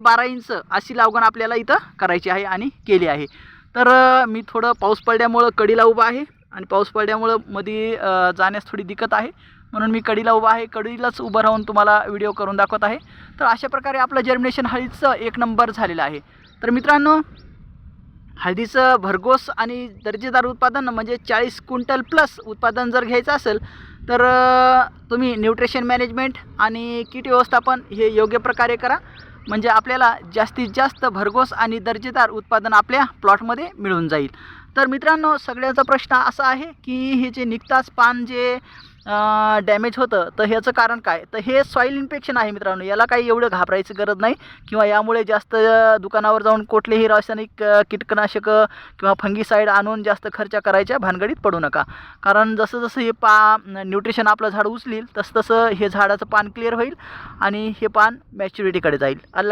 12 inch अशी लागवण आपल्याला इथं करायची आहे आणि केली आहे। तर मी थोडं पाऊस पडल्यामुळं कडीला उभा आहे आणि पाऊस पडल्यामुळं मध्ये जाण्यास थोडी दिक्कत आहे, म्हणून मी कडीला उभा आहे। कडीलाच उभं राहून तुम्हाला व्हिडिओ करून दाखवत आहे। तर अशा प्रकारे आपलं जर्मिनेशन हळदीचं 1 नंबर झालेलं आहे। तर मित्रांनो, हळदीचं भरघोस आणि दर्जेदार उत्पादन म्हणजे 40 क्विंटल प्लस उत्पादन जर घ्यायचं असेल तर तुम्ही न्यूट्रिशन मॅनेजमेंट आणि कीट व्यवस्थापन हे योग्य प्रकारे करा, म्हणजे आपल्याला जास्तीत जास्त भरघोस आणि दर्जेदार उत्पादन आपल्या प्लॉटमध्ये मिळून जाईल। तर मित्रांनो, सगळ्याचा प्रश्न असा आहे की हे जे निघताच पान जे डॅमेज होतं, तर ह्याचं कारण काय? तर हे सॉईल इन्फेक्शन आहे मित्रांनो। याला काही एवढं घाबरायची गरज नाही किंवा यामुळे जास्त दुकानावर जाऊन कुठलेही रासायनिक कीटकनाशकं किंवा फंगीसाईड आणून जास्त खर्च करायच्या भानगडीत पडू नका। कारण जसं जसं हे न्यूट्रिशन आपलं झाड उचलील तसं तसं हे झाडाचं पान क्लिअर होईल आणि हे पान मॅच्युरिटीकडे जाईल।